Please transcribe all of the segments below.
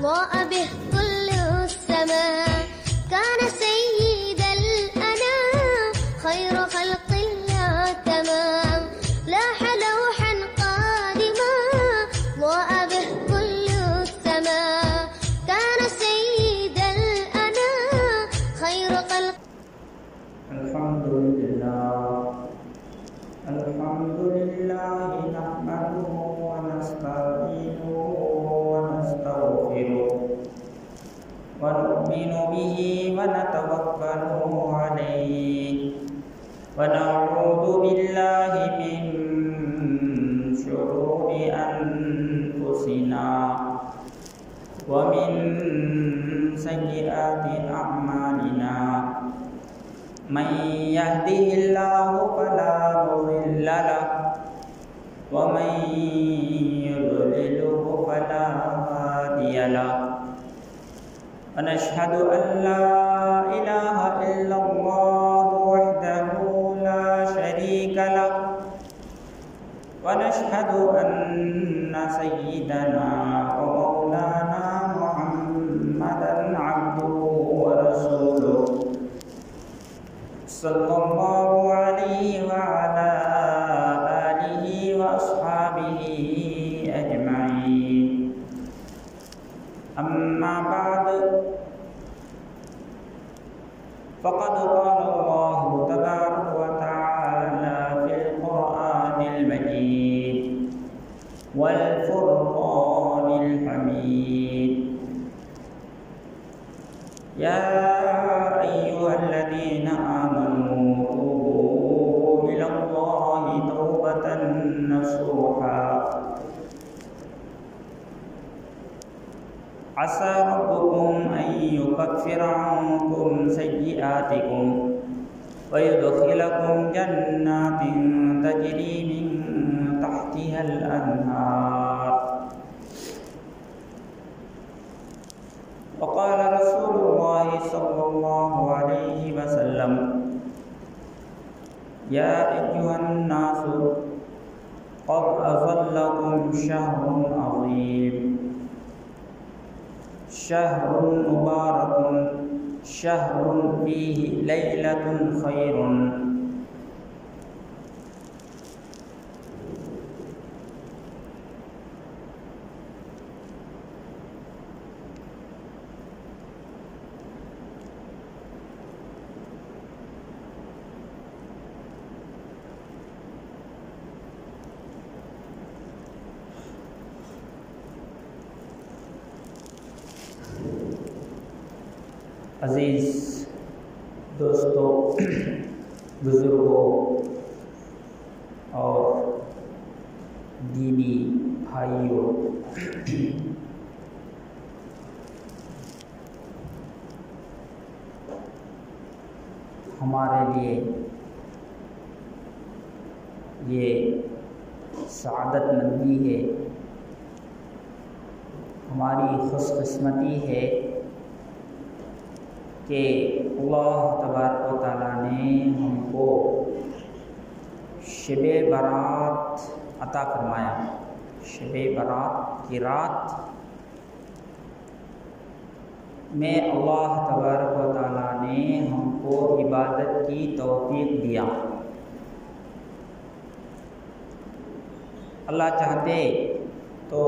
ضاء به كل السماء كان سيد الأنام خير خلق الله تمام لاح لوحا قادما ضاء به كل السماء كان سيد الأنام خير خلق. الحمد لله نحمده ونستعينه ونستغفره ونؤمن به ونتوكل عليه ونعوذ بالله من شرور أنفسنا ومن سيئات أعمالنا من يهده الله فلا مضل له ومن يضلله فلا هادي له ونشهد أن لا إله إلا الله وحده لا شريك له ونشهد أن سيدنا ومولانا محمدا عبده ورسوله صلى الله عليه وعلى آله وأصحابه أجمعين. أما بعد فقد قال الله تبارك وتعالى في القرآن المجيد والفرقان الحميد يا أيها الذين آمنوا توبوا إلى الله توبة نصوحا عسى ربكم أن يكفر عنكم سيئاتكم ويدخلكم جنات تجري من تحتها الأنهار. وقال رسول الله صلى الله عليه وسلم يا أيها الناس قد أظلكم شهر عظيم شهر مبارك شهر فيه ليلة خير عزیز دوستوں، بزرگوں اور دینی بھائیوں، ہمارے لیے یہ سعادت مندی ہے، ہماری خوش قسمتی ہے کہ اللہ تبارک و تعالیٰ نے ہم کو شب برات عطا فرمایا. شب برات کی رات میں اللہ تبارک و تعالیٰ نے ہم کو عبادت کی توفیق دیا. اللہ چاہتے تو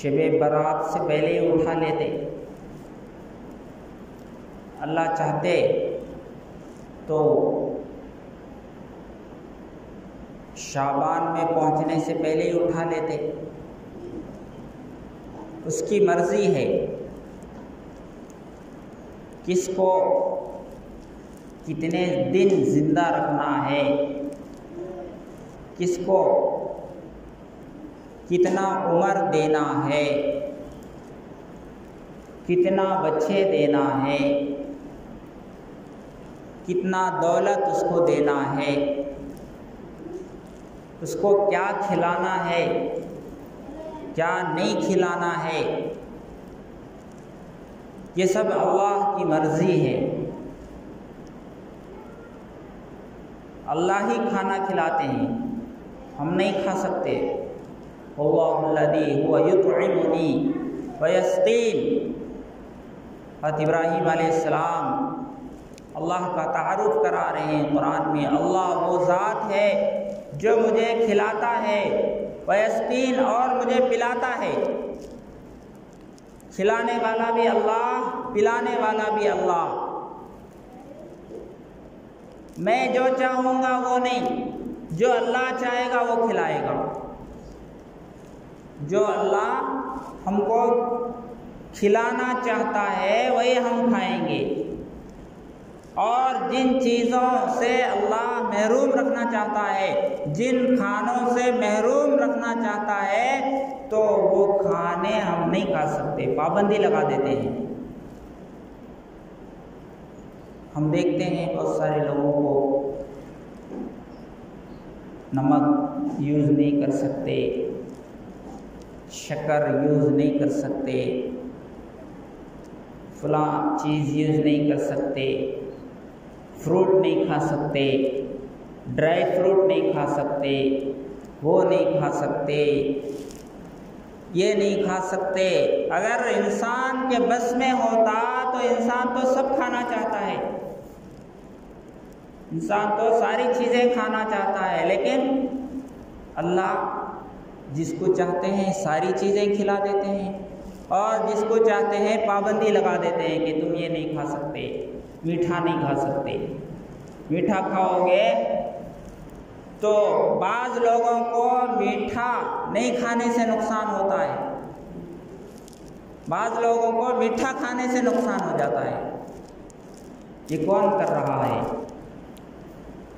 شب برات سے پہلے ہی اٹھا لیتے، اللہ چاہتے تو شعبان میں پہنچنے سے پہلے ہی اٹھا لیتے. اس کی مرضی ہے کس کو کتنے دن زندہ رکھنا ہے، کس کو کتنا عمر دینا ہے، کتنا بچے دینا ہے، کتنا دولت اس کو دینا ہے، اس کو کیا کھلانا ہے، کیا نہیں کھلانا ہے. یہ سب اللہ کی مرضی ہے. اللہ ہی کھانا کھلاتے ہیں، ہم نہیں کھا سکتے. اللہ الذی هو یطعمنی وَيَسْقِينَ۔ حضرت ابراہیم علیہ السلام اللہ کا تعارف کرا رہے ہیں قرآن میں، اللہ وہ ذات ہے جو مجھے کھلاتا ہے، وَيَسْقِينَ، اور مجھے پلاتا ہے۔ کھلانے والا بھی اللہ، پلانے والا بھی اللہ۔ میں جو چاہوں گا وہ نہیں، جو اللہ چاہے گا وہ کھلائے گا۔ جو اللہ ہم کو کھلانا چاہتا ہے وہی ہم کھائیں گے، اور جن چیزوں سے اللہ محروم رکھنا چاہتا ہے، جن کھانوں سے محروم رکھنا چاہتا ہے، تو وہ کھانے ہم نہیں کھا سکتے، پابندی لگا دیتے ہیں۔ ہم دیکھتے ہیں بہت سارے لوگوں کو نمک یوز نہیں کر سکتے، شکر یوز نہیں کر سکتے، فلاں چیز یوز نہیں کر سکتے، فروٹ نہیں کھا سکتے، ڈرائی فروٹ نہیں کھا سکتے، وہ نہیں کھا سکتے، یہ نہیں کھا سکتے۔ اگر انسان کے بس میں ہوتا تو انسان تو سب کھانا چاہتا ہے، انسان تو ساری چیزیں کھانا چاہتا ہے، لیکن اللہ جس کو چاہتے ہیں ساری چیزیں کھلا دیتے ہیں، اور جس کو چاہتے ہیں پابندی لگا دیتے ہیں کہ تم یہ نہیں کھا سکتے، میٹھا نہیں کھا سکتے۔ میٹھا کھاؤ گے تو بعض لوگوں کو میٹھا نہیں کھانے سے نقصان ہوتا ہے، بعض لوگوں کو میٹھا کھانے سے نقصان ہو جاتا ہے۔ یہ کون کر رہا ہے؟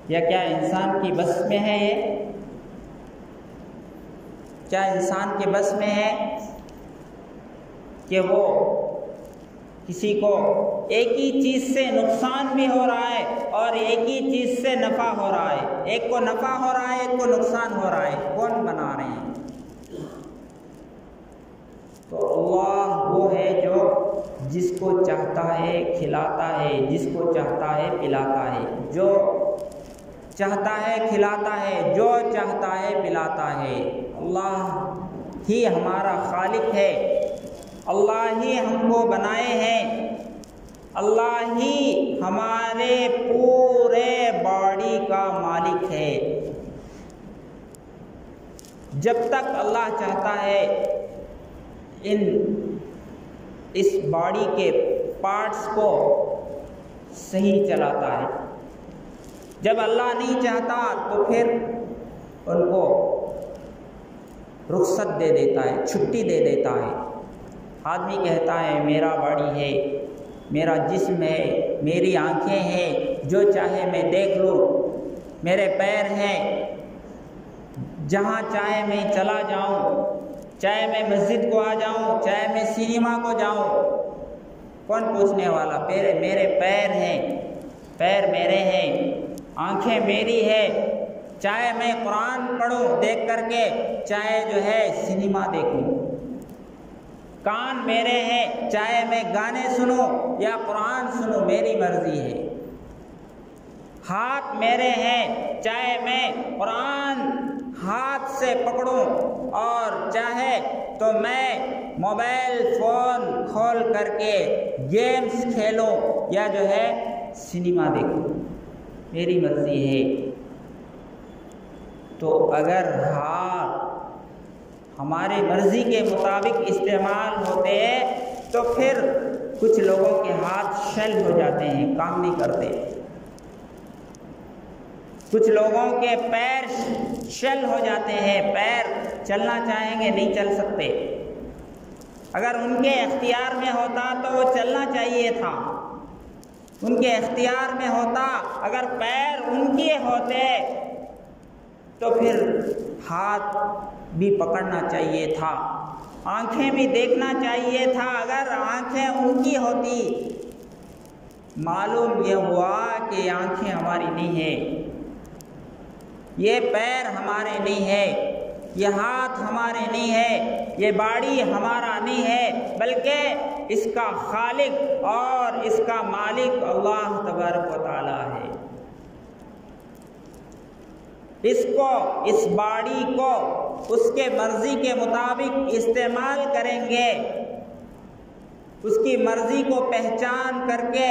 یا کیا انسان کی بس میں ہے؟ یہ کیا انسان کے بس میں ہے کہ وہ کسی کو ایک ہی چیز سے نقصان بھی ہو رہا ہے اور ایک ہی چیز سے نفع ہو رہا ہے، ایک کو نفع ہو رہا ہے ایک کو نقصان ہو رہا ہے؟ کون بنا رہے ہیں؟ تو اللہ وہ ہے جو جس کو چاہتا ہے کھلاتا ہے، جس کو چاہتا ہے پلاتا ہے، جو چاہتا ہے کھلاتا ہے، جو چاہتا ہے پلاتا ہے۔ اللہ ہی ہمارا خالق ہے، اللہ ہی ہم کو بنائے ہیں، اللہ ہی ہمارے پورے باڈی کا مالک ہے۔ جب تک اللہ چاہتا ہے اس باڈی کے پارٹس کو صحیح چلاتا ہے، جب اللہ نہیں چاہتا تو پھر ان کو رخصت دے دیتا ہے، چھٹی دے دیتا ہے۔ آدمی کہتا ہے میرا باڈی ہے، میرا جسم ہے، میری آنکھیں ہیں، جو چاہے میں دیکھ لوں، میرے پیر ہیں، جہاں چاہے میں چلا جاؤں، چاہے میں مسجد کو آ جاؤں، چاہے میں سینما کو جاؤں، کون پوچھنے والا؟ میرے پیر ہیں، پیر میرے ہیں، آنکھیں میری ہے، چاہے میں قرآن پڑھوں دیکھ کر کے، چاہے جو ہے سینما دیکھوں، کان میرے ہیں، چاہے میں گانے سنوں یا قرآن سنوں، میری مرضی ہے۔ ہاتھ میرے ہیں، چاہے میں قرآن ہاتھ سے پکڑوں اور چاہے تو میں موبائل فون کھول کر کے گیمز کھیلوں یا جو ہے سینما دیکھوں، میری مرضی ہے۔ تو اگر ہاتھ ہمارے مرضی کے مطابق استعمال ہوتے تو پھر کچھ لوگوں کے ہاتھ شل ہو جاتے ہیں، کام نہیں کرتے۔ کچھ لوگوں کے پیر شل ہو جاتے ہیں، پیر چلنا چاہیں گے نہیں چل سکتے۔ اگر ان کے اختیار میں ہوتا تو وہ چلنا چاہیے تھا، ان کے اختیار میں ہوتا، اگر پیر ان کے ہوتے تو پھر ہاتھ بھی پکڑنا چاہیے تھا، آنکھیں بھی دیکھنا چاہیے تھا۔ اگر آنکھیں ان کی ہوتی، معلوم یہ ہوا کہ آنکھیں ہماری نہیں ہیں، یہ پیر ہمارے نہیں ہے، یہ ہاتھ ہمارے نہیں ہے، یہ باڈی ہمارا نہیں ہے، بلکہ اس کا خالق اور اس کا مالک اللہ تبارک و تعالی ہے۔ اس کو، اس باڈی کو اس کے مرضی کے مطابق استعمال کریں گے اس کی مرضی کو پہچان کر کے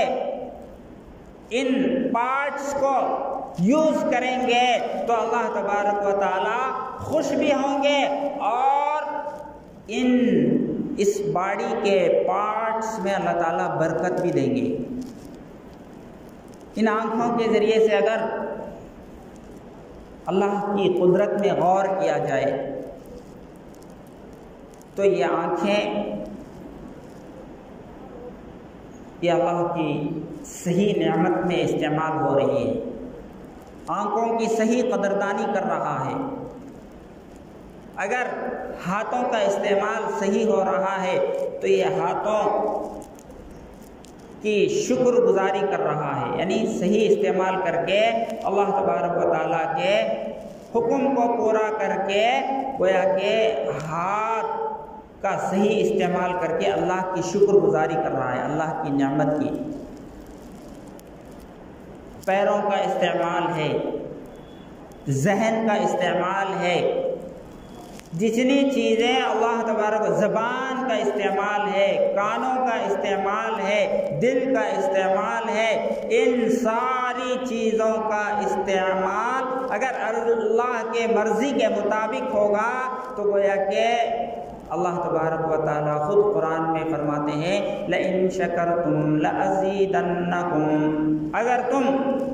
ان پارٹس کو یوز کریں گے تو اللہ تبارک و تعالی خوش بھی ہوں گے اور اس باڈی کے پارٹس میں اللہ تعالیٰ برکت بھی دیں گے۔ ان آنکھوں کے ذریعے سے اگر اللہ کی قدرت میں غور کیا جائے تو یہ آنکھیں یہ اللہ کی صحیح نعمت میں استعمال ہو رہی ہے، آنکھوں کی صحیح قدردانی کر رہا ہے۔ اگر ہاتھوں کا استعمال صحیح ہو رہا ہے تو یہ ہاتھوں کی شکر گزاری کر رہا ہے، یعنی صحیح استعمال کر کے اللہ تبارک و تعالیٰ کے حکم کو پورا کر کے گویا کہ ہاتھ کا صحیح استعمال کر کے اللہ کی شکر گزاری کر رہا ہے، اللہ کی نعمت کی۔ پیروں کا استعمال ہے، ذہن کا استعمال ہے، جتنی چیزیں اللہ تبارک زبان کا استعمال ہے، کانوں کا استعمال ہے، دل کا استعمال ہے، ان ساری چیزوں کا استعمال اگر اللہ کے مرضی کے مطابق ہوگا تو گویا کہ اللہ تبارک و تعالیٰ خود قرآن میں فرماتے ہیں لَإِن شَكَرْتُمْ لَأَزِيدَنَّكُمْ، اگر تم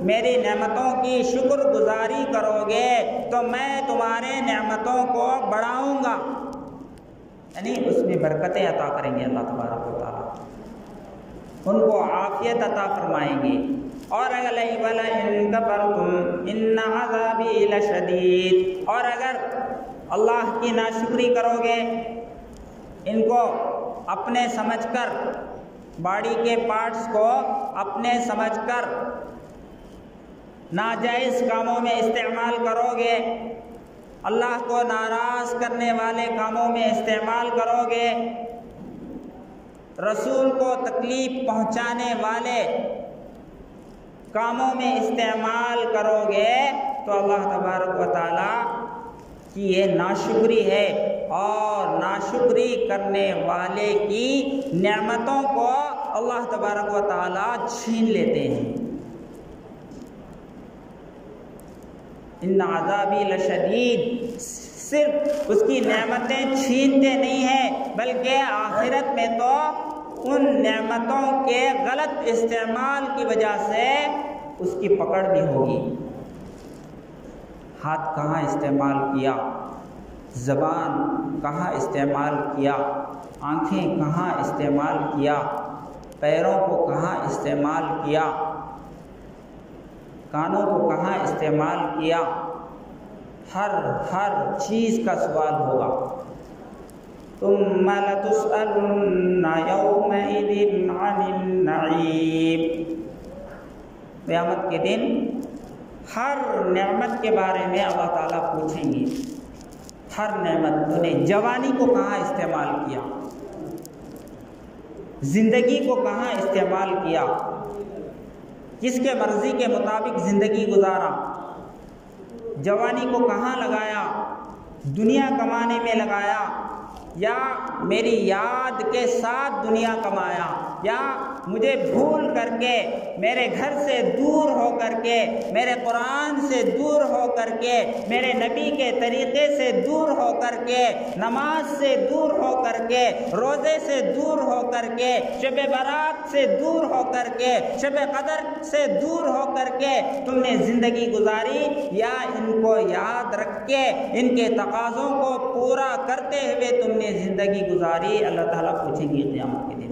میری نعمتوں کی شکر گزاری کرو گے تو میں تمہارے نعمتوں کو بڑھاؤں گا، یعنی اس میں برکتیں عطا کریں گے اللہ تبارک و تعالیٰ، ان کو عافیت عطا فرمائیں گے۔ اور اگر وَلَئِن كَفَرْتُمْ إِنَّ عَذَابِي لَشَدِيدٌ، اور اگر اللہ کی ناشکری کرو گے، ان کو اپنے سمجھ کر باڈی کے پارٹس کو اپنے سمجھ کر ناجائز کاموں میں استعمال کرو گے، اللہ کو ناراض کرنے والے کاموں میں استعمال کرو گے، رسول کو تکلیف پہنچانے والے کاموں میں استعمال کرو گے تو اللہ تبارک و تعالیٰ کی یہ ناشکری ہے، اور ناشکری کرنے والے کی نعمتوں کو اللہ تبارک و تعالیٰ چھین لیتے ہیں۔ ان عذابی لشدید، صرف اس کی نعمتیں چھینتے نہیں ہیں بلکہ آخرت میں تو ان نعمتوں کے غلط استعمال کی وجہ سے اس کی پکڑ بھی ہوگی۔ ہاتھ کہاں استعمال کیا، زبان کہاں استعمال کیا، آنکھیں کہاں استعمال کیا، پیروں کو کہاں استعمال کیا، کانوں کو کہاں استعمال کیا، ہر چیز کا سوال ہوگا۔ ثم لتسألن يومئذ عن النعيم، قیامت کے دن ہر نعمت کے بارے میں اللہ تعالیٰ پوچھیں گے۔ ہر نعمت، تو نے جوانی کو کہاں استعمال کیا، زندگی کو کہاں استعمال کیا، کس کے مرضی کے مطابق زندگی گزارا، جوانی کو کہاں لگایا، دنیا کمانے میں لگایا یا میری یاد کے ساتھ دنیا کمایا، یا مجھے بھول کر کے میرے گھر سے دور ہو کر کے، میرے قرآن سے دور ہو کر کے، میرے نبی کے طریقے سے دور ہو کر کے، نماز سے دور ہو کر کے، روزے سے دور ہو کر کے، شب برات سے دور ہو کر کے، شب قدر سے دور ہو کر کے تم نے زندگی گزاری، یا ان کو یاد رکھ کے ان کے تقاضوں کو پورا کرتے ہوئے تم نے زندگی گزاری؟ اللہ تعالیٰ پوچھیں گے قیامت کے دن۔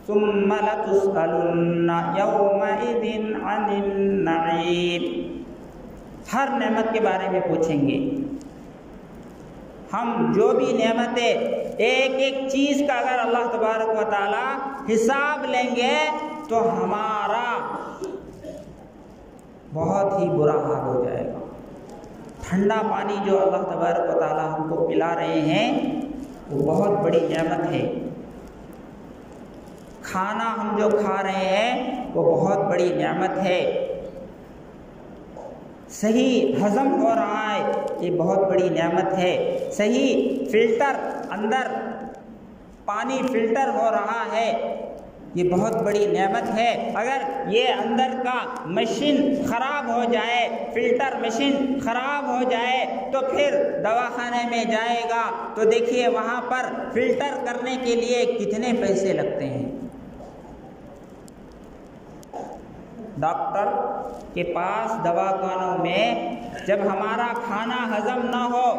ثم لتسألن يومئذ عن النعيم، ہر نعمت کے بارے میں پوچھیں گے۔ ہم جو بھی نعمتیں، ایک ایک چیز کا اگر اللہ تبارک و تعالی حساب لیں گے تو ہمارا بہت ہی برا حال ہو جائے گا۔ ٹھنڈا پانی جو اللہ تبارک و تعالی ہم کو پلا رہے ہیں وہ بہت بڑی نعمت ہے۔ کھانا ہم جو کھا رہے ہیں وہ بہت بڑی نعمت ہے۔ صحیح ہضم ہو رہا ہے، یہ بہت بڑی نعمت ہے۔ صحیح فلٹر اندر پانی فلٹر ہو رہا ہے، یہ بہت بڑی نعمت ہے۔ اگر یہ اندر کا مشین خراب ہو جائے، فلٹر مشین خراب ہو جائے تو پھر دواخانے میں جائے گا تو دیکھیے وہاں پر فلٹر کرنے کے لیے کتنے پیسے لگتے ہیں۔ ڈاکٹر کے پاس دواخانوں میں جب ہمارا کھانا ہضم نہ ہو،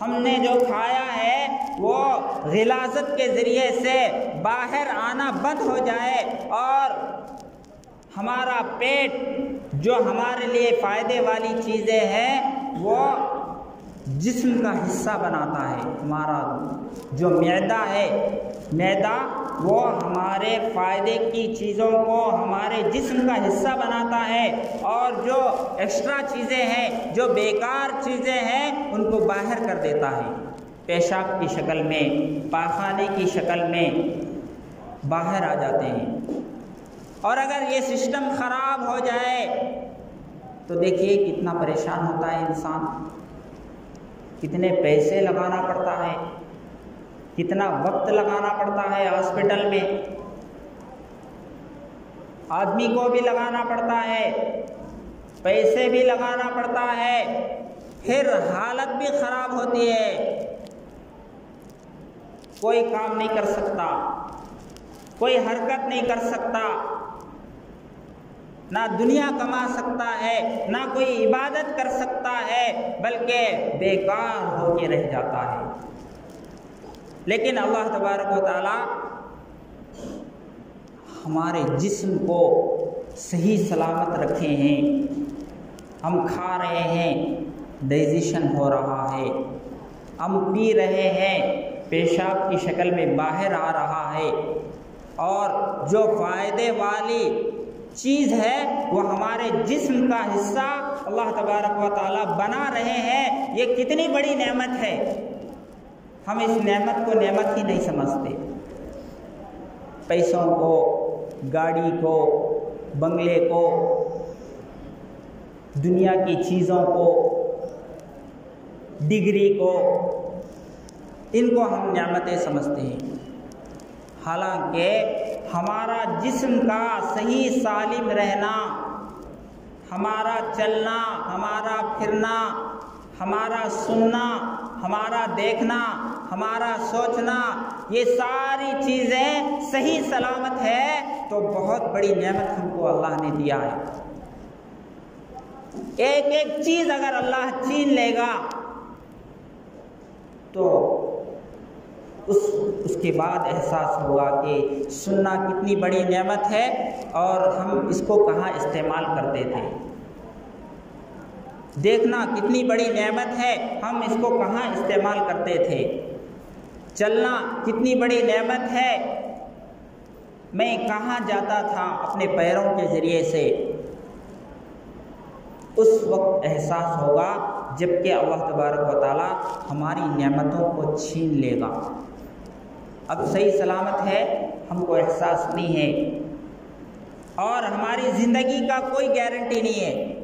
ہم نے جو کھایا ہے وہ غلاظت کے ذریعے سے باہر آنا بند ہو جائے اور ہمارا پیٹ جو ہمارے لیے فائدے والی چیزیں ہیں وہ جسم کا حصہ بناتا ہے، ہمارا جو معدہ ہے، معدہ وہ ہمارے فائدے کی چیزوں کو ہمارے جسم کا حصہ بناتا ہے، اور جو ایکسٹرا چیزیں ہیں، جو بیکار چیزیں ہیں، ان کو باہر کر دیتا ہے، پیشاب کی شکل میں، پاخانے کی شکل میں باہر آ جاتے ہیں۔ اور اگر یہ سسٹم خراب ہو جائے تو دیکھیے کتنا پریشان ہوتا ہے انسان، کتنے پیسے لگانا پڑتا ہے، کتنا وقت لگانا پڑتا ہے ہاسپٹل میں، آدمی کو بھی لگانا پڑتا ہے، پیسے بھی لگانا پڑتا ہے، پھر حالت بھی خراب ہوتی ہے، کوئی کام نہیں کر سکتا، کوئی حرکت نہیں کر سکتا، نہ دنیا کما سکتا ہے، نہ کوئی عبادت کر سکتا ہے، بلکہ بیکار ہو کے رہ جاتا ہے۔ لیکن اللہ تبارک و تعالی ہمارے جسم کو صحیح سلامت رکھے ہیں، ہم کھا رہے ہیں، ڈائجیشن ہو رہا ہے، ہم پی رہے ہیں، پیشاب کی شکل میں باہر آ رہا ہے، اور جو فائدے والی چیز ہے وہ ہمارے جسم کا حصہ اللہ تبارک و تعالی بنا رہے ہیں۔ یہ کتنی بڑی نعمت ہے، ہم اس نعمت کو نعمت ہی نہیں سمجھتے۔ پیسوں کو، گاڑی کو، بنگلے کو، دنیا کی چیزوں کو، ڈگری کو، ان کو ہم نعمتیں سمجھتے ہیں، حالانکہ ہمارا جسم کا صحیح سالم رہنا، ہمارا چلنا، ہمارا پھرنا، ہمارا سننا، ہمارا دیکھنا، ہمارا سوچنا، یہ ساری چیزیں صحیح سلامت ہے تو بہت بڑی نعمت ہم کو اللہ نے دیا ہے۔ ایک ایک چیز اگر اللہ چھین لے گا تو اس کے بعد احساس ہوگا کہ سننا کتنی بڑی نعمت ہے اور ہم اس کو کہاں استعمال کرتے تھے، دیکھنا کتنی بڑی نعمت ہے، ہم اس کو کہاں استعمال کرتے تھے، چلنا کتنی بڑی نعمت ہے، میں کہاں جاتا تھا اپنے پیروں کے ذریعے سے۔ اس وقت احساس ہوگا جب کہ اللہ تبارک و تعالی ہماری نعمتوں کو چھین لے گا۔ اب صحیح سلامت ہے، ہم کو احساس نہیں ہے، اور ہماری زندگی کا کوئی گارنٹی نہیں ہے،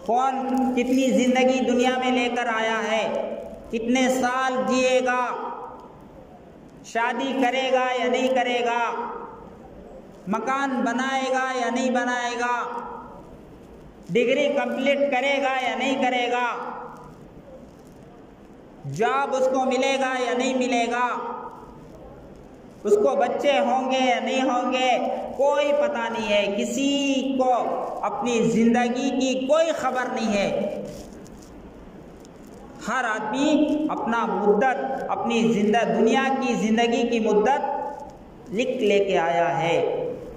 کون کتنی زندگی دنیا میں لے کر آیا ہے، کتنے سال جیے گا، شادی کرے گا یا نہیں کرے گا، مکان بنائے گا یا نہیں بنائے گا، ڈگری کمپلیٹ کرے گا یا نہیں کرے گا، جاب اس کو ملے گا یا نہیں ملے گا، اس کو بچے ہوں گے یا نہیں ہوں گے، کوئی پتہ نہیں ہے، کسی کو اپنی زندگی کی کوئی خبر نہیں ہے۔ ہر آدمی اپنا مدت، اپنی دنیا کی زندگی کی مدت لکھ لے کے آیا ہے،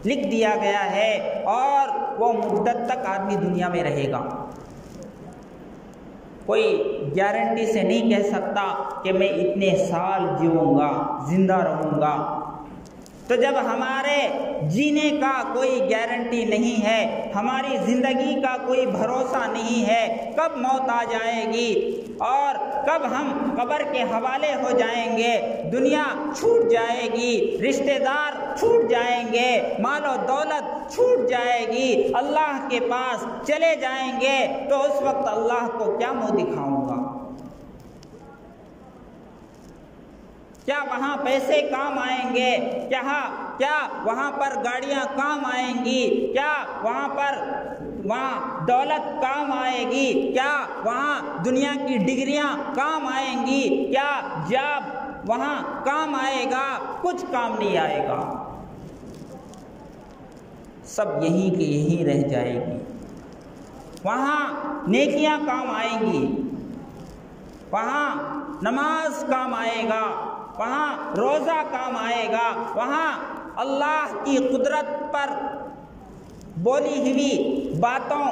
لکھ دیا گیا ہے، اور وہ مدت تک آدمی دنیا میں رہے گا۔ کوئی گارنٹی سے نہیں کہہ سکتا کہ میں اتنے سال جیوں گا، زندہ رہوں گا۔ تو جب ہمارے جینے کا کوئی گارنٹی نہیں ہے، ہماری زندگی کا کوئی بھروسہ نہیں ہے، کب موت آ جائے گی اور کب ہم قبر کے حوالے ہو جائیں گے، دنیا چھوٹ جائے گی، رشتہ دار چھوٹ جائیں گے، مال و دولت چھوٹ جائے گی، اللہ کے پاس چلے جائیں گے، تو اس وقت اللہ کو کیا منہ دکھاؤں گا؟ کیا وہاں پیسے کام آئیں گے؟ کیا وہاں پر گاڑیاں کام آئیں گی؟ کیا وہاں دولت کام آئے گی؟ کیا وہاں دنیا کی ڈگریاں کام آئیں گی؟ کیا جاب وہاں کام آئے گا؟ کچھ کام نہیں آئے گا، سب یہیں کی یہیں رہ جائے گی۔ وہاں نیکیاں کام آئیں گی، وہاں نماز کام آئے گا، وہاں روزہ کام آئے گا، وہاں اللہ کی قدرت پر بولی ہوئی باتوں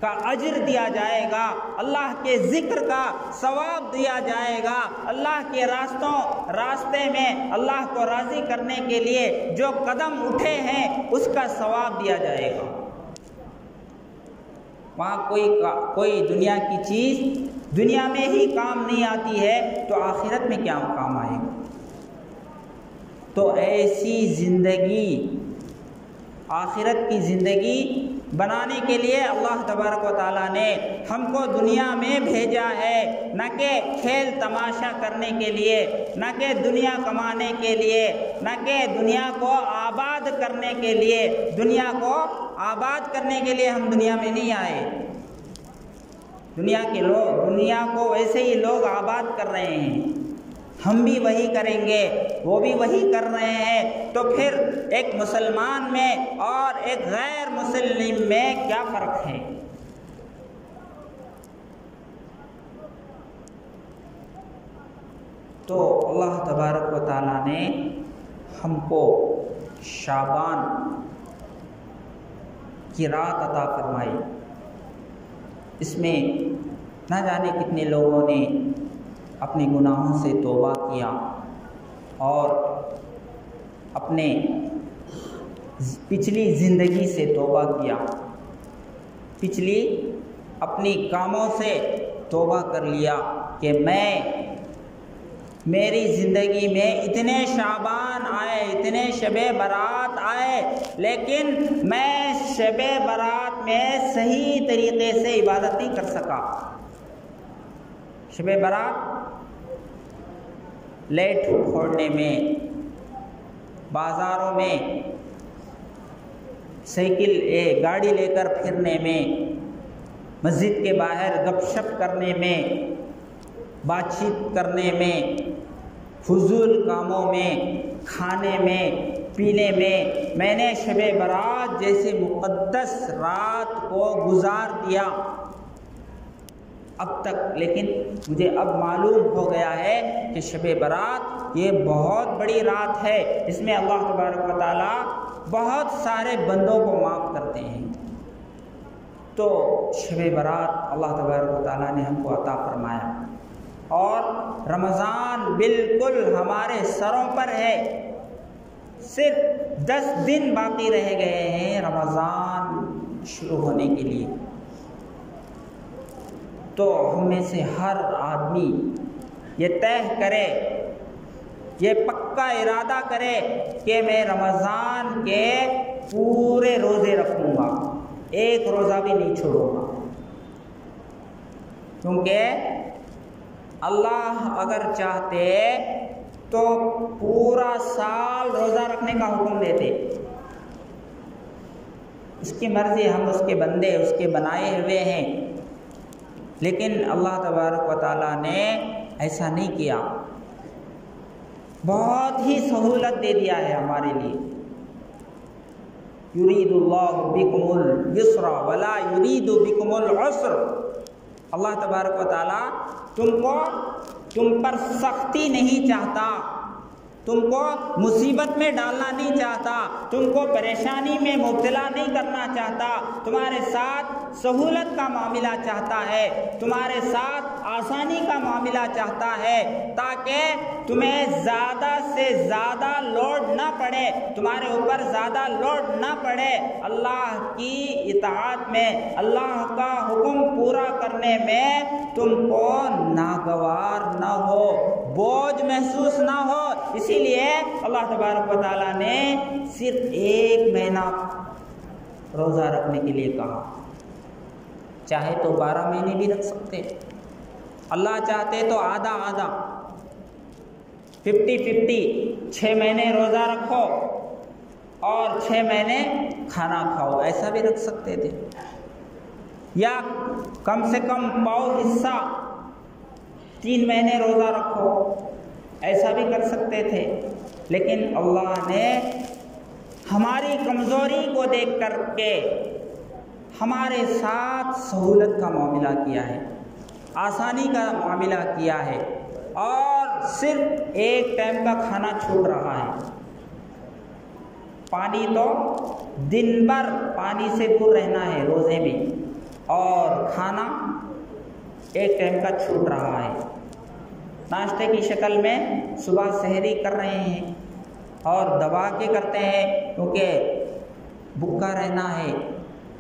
کا اجر دیا جائے گا، اللہ کے ذکر کا ثواب دیا جائے گا، اللہ کے راستے میں اللہ کو راضی کرنے کے لیے جو قدم اٹھے ہیں اس کا ثواب دیا جائے گا۔ وہاں کوئی دنیا کی چیز دنیا میں ہی کام نہیں آتی ہے تو آخرت میں کیا کام آئے گا؟ تو ایسی زندگی، آخرت کی زندگی بنانے کے لیے اللہ تبارک و تعالیٰ نے ہم کو دنیا میں بھیجا ہے، نہ کہ کھیل تماشا کرنے کے لیے، نہ کہ دنیا کمانے کے لیے، نہ کہ دنیا کو آباد کرنے کے لیے۔ دنیا کو آباد کرنے کے لیے ہم دنیا میں نہیں آئے، دنیا کو ویسے ہی لوگ آباد کر رہے ہیں، ہم بھی وہی کریں گے، وہ بھی وہی کر رہے ہیں، تو پھر ایک مسلمان میں اور ایک غیر مسلم میں کیا فرق ہے؟ تو اللہ تبارک و تعالیٰ نے ہم کو شعبان کی رات عطا فرمائی، اس میں نہ جانے کتنے لوگوں نے اپنے گناہوں سے توبہ کیا اور اپنے پچھلی زندگی سے توبہ کیا، پچھلی اپنی کاموں سے توبہ کر لیا کہ میری زندگی میں اتنے شعبان آئے، اتنے شب برات آئے، لیکن میں شب برات میں صحیح طریقے سے عبادت نہیں کر سکا۔ شب برات لائٹ پھوڑنے میں، بازاروں میں گاڑی لے کر پھرنے میں، مسجد کے باہر گپ شپ کرنے میں، بات چیت کرنے میں، فضول کاموں میں، کھانے میں، پینے میں نے شب برات جیسے مقدس رات کو گزار دیا اب تک۔ لیکن مجھے اب معلوم ہو گیا ہے کہ شب برات یہ بہت بڑی رات ہے، اس میں اللہ تبارک و تعالیٰ بہت سارے بندوں کو معاف کرتے ہیں۔ تو شب برات اللہ تبارک و تعالیٰ نے ہم کو عطا فرمایا، اور رمضان بالکل ہمارے سروں پر ہے، صرف 10 دن باقی رہ گئے ہیں رمضان شروع ہونے کے لیے۔ تو ہم میں سے ہر آدمی یہ طے کرے، یہ پکا ارادہ کرے کہ میں رمضان کے پورے روزے رکھوں گا، ایک روزہ بھی نہیں چھوڑوں گا، کیونکہ اللہ اگر چاہتے تو پورا سال روزہ رکھنے کا حکم دیتے، اس کی مرضی، ہم اس کے بندے، اس کے بنائے ہوئے ہیں، لیکن اللہ تبارک و تعالیٰ نے ایسا نہیں کیا، بہت ہی سہولت دے دیا ہے ہمارے لیے۔ یرید اللہ بکم الیسر ولا یرید بکم العسر، اللہ تبارک و تعالیٰ تم پر سختی نہیں چاہتا، تم کو مصیبت میں ڈالنا نہیں چاہتا، تم کو پریشانی میں مبتلا نہیں کرنا چاہتا، تمہارے ساتھ سہولت کا معاملہ چاہتا ہے، تمہارے ساتھ آسانی کا معاملہ چاہتا ہے، تاکہ تمہیں زیادہ سے زیادہ لوڈ نہ پڑے، تمہارے اوپر زیادہ لوڈ نہ پڑے، اللہ کی اطاعت میں، اللہ کا حکم پورا کرنے میں تم کو ناگوار نہ ہو، بوجھ محسوس نہ ہو۔ اسی لیے اللہ تبارک و تعالیٰ نے صرف 1 مہینہ روزہ رکھنے کے لیے کہا، چاہے تو 12 مہینے بھی رکھ سکتے، اللہ چاہتے تو آدھا، 50-50, 6 مہینے روزہ رکھو اور 6 مہینے کھانا کھاؤ، ایسا بھی رکھ سکتے تھے، یا کم سے کم پاؤ حصہ 3 مہینے روزہ رکھو، ایسا بھی کر سکتے تھے۔ لیکن اللہ نے ہماری کمزوری کو دیکھ کر کے ہمارے ساتھ سہولت کا معاملہ کیا ہے، آسانی کا معاملہ کیا ہے، اور صرف ایک ٹائم کا کھانا چھوٹ رہا ہے۔ پانی تو دن بھر پانی سے دور رہنا ہے روزے میں، اور کھانا ایک ٹائم کا چھوٹ رہا ہے۔ ناشتے کی شکل میں صبح سحری کر رہے ہیں اور دبا کے کرتے ہیں، کیونکہ بھوکا رہنا ہے،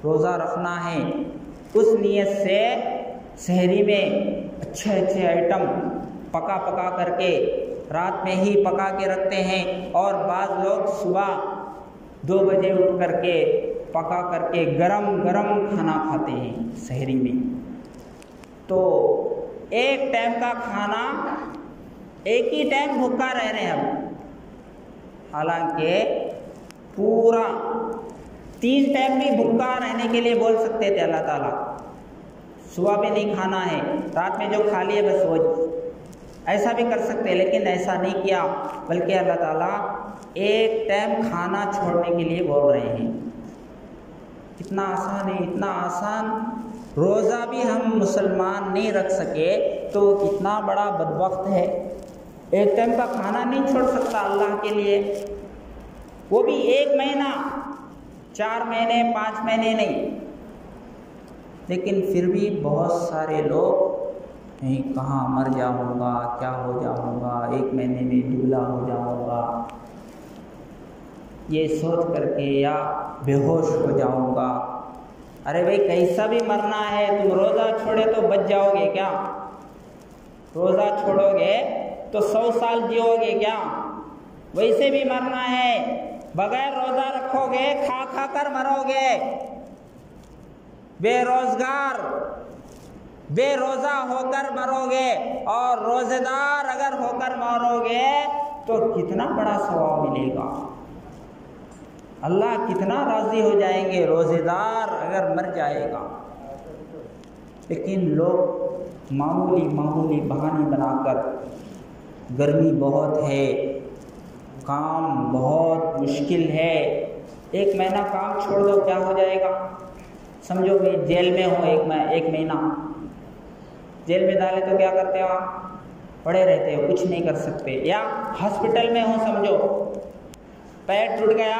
روزہ رکھنا ہے، اس نیت سے سحری میں اچھے آئٹم پکا کر کے رات میں ہی پکا کے رکھتے ہیں، اور بعض لوگ صبح 2 بجے اٹھ کر کے پکا کر کے گرم کھانا کھاتے ہیں سحری میں۔ تو ایک ٹائم کا کھانا، ایک ہی ٹائم بھوکا رہ رہے ہیں ہم، حالانکہ پورا 3 ٹائم بھی بھوکا رہنے کے لیے بول سکتے تھے اللہ تعالیٰ۔ صبح میں نہیں کھانا ہے، رات میں جو کھا لیے بس وہ، ایسا بھی کر سکتے، لیکن ایسا نہیں کیا، بلکہ اللہ تعالیٰ ایک ٹائم کھانا چھوڑنے کے لیے بول رہے ہیں۔ اتنا آسان ہے، اتنا آسان روزہ بھی ہم مسلمان نہیں رکھ سکے تو کتنا بڑا بدبخت ہے۔ ایک ٹائم کا کھانا نہیں چھوڑ سکتا اللہ کے لیے، وہ بھی 1 مہینہ، 4 مہینے، 5 مہینے نہیں۔ لیکن پھر بھی بہت سارے لوگ کہاں مر جاؤں گا، کیا ہو جاؤں گا، 1 مہینے میں دبلا ہو جاؤں گا، یہ سوچ کر کے، یا بے ہوش ہو جاؤں گا۔ ارے بھائی کیسا بھی مرنا ہے، تم روزہ چھوڑے تو بچ جاؤ گے کیا؟ روزہ چھوڑو گے تو 100 سال جیو گے کیا؟ ویسے بھی مرنا ہے، بغیر روزہ رکھو گے کھا کر مرو گے، بے روزگار بے روزہ ہو کر مرو گے، اور روزے دار اگر ہو کر مرو گے تو کتنا بڑا ثواب ملے گا، اللہ کتنا راضی ہو جائیں گے روزے دار اگر مر جائے گا۔ لیکن لوگ معمولی بہانے بنا کر، گرمی بہت ہے، کام بہت مشکل ہے، 1 مہینہ کام چھوڑ دو کیا ہو جائے گا؟ سمجھو کہ جیل میں ہو 1 مہینہ، جیل میں ڈالے تو کیا کرتے ہو آپ؟ پڑے رہتے ہو، کچھ نہیں کر سکتے۔ یا ہاسپٹل میں ہو، سمجھو پیر ٹوٹ گیا،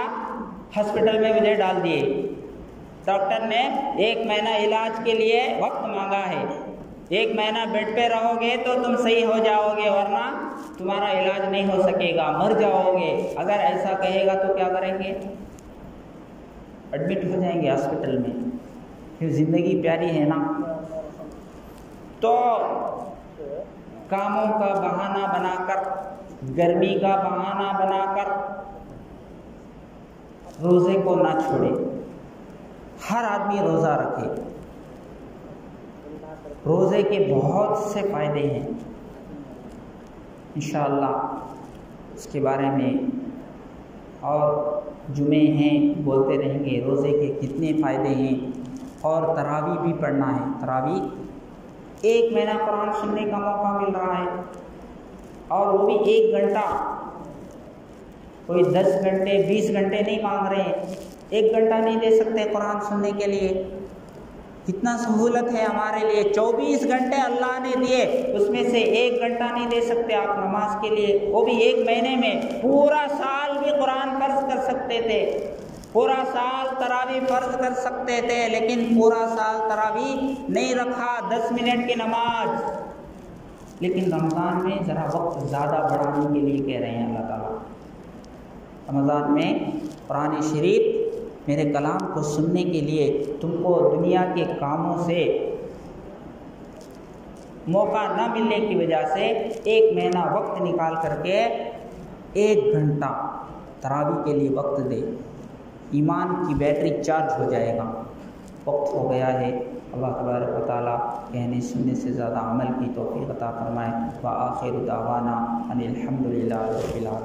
ہاسپٹل میں مجھے ڈال دیے، ڈاکٹر نے 1 مہینہ علاج کے لیے وقت مانگا ہے، 1 مہینہ بیڈ پہ رہو گے تو تم صحیح ہو جاؤ گے، ورنہ تمہارا علاج نہیں ہو سکے گا، مر جاؤ گے۔ اگر ایسا کہے گا تو کیا کریں گے؟ ایڈمٹ ہو جائیں گے ہاسپٹل میں، پھر زندگی پیاری ہے نا۔ تو کاموں کا بہانہ بنا کر، گرمی کا بہانہ بنا کر روزے کو نہ چھوڑے، ہر آدمی روزہ رکھے۔ روزے کے بہت سے فائدے ہیں، انشاءاللہ اس کے بارے میں اور جمعے ہیں بولتے رہیں گے، روزے کے کتنے فائدے ہیں۔ اور تراویح بھی پڑھنا ہے، تراویح 1 مہینہ قرآن سننے کا موقع مل رہا ہے، اور وہ بھی 1 گھنٹہ، کوئی 10 گھنٹے 20 گھنٹے نہیں مانگ رہے ہیں، 1 گھنٹہ نہیں دے سکتے قرآن سننے کے لیے؟ کتنا سہولت ہے ہمارے لیے، 24 گھنٹے اللہ نے دیے، اس میں سے 1 گھنٹہ نہیں دے سکتے آپ نماز کے لیے، وہ بھی 1 مہینے میں۔ پورا سال بھی قرآن فرض کر سکتے تھے، پورا سال تراویح فرض کر سکتے تھے، لیکن پورا سال تراویح نہیں رکھا، 10 منٹ کی نماز۔ لیکن رمضان میں ذرا وقت زیادہ بڑھانے کے لیے کہہ رہے ہیں اللہ تعالیٰ، رمضان میں قرآن شریف میرے کلام کو سننے کے لیے تم کو دنیا کے کاموں سے موقع نہ ملنے کی وجہ سے 1 مہینہ وقت نکال کر کے 1 گھنٹہ تراویح کے لیے وقت دے، ایمان کی بیٹری چارج ہو جائے گا۔ وقت ہو گیا ہے، اللہ تبارک و تعالیٰ کہنے سننے سے زیادہ عمل کی توفیق عطا فرمائے۔ وآخر دعوانا ان الحمد للہ رب العالمین۔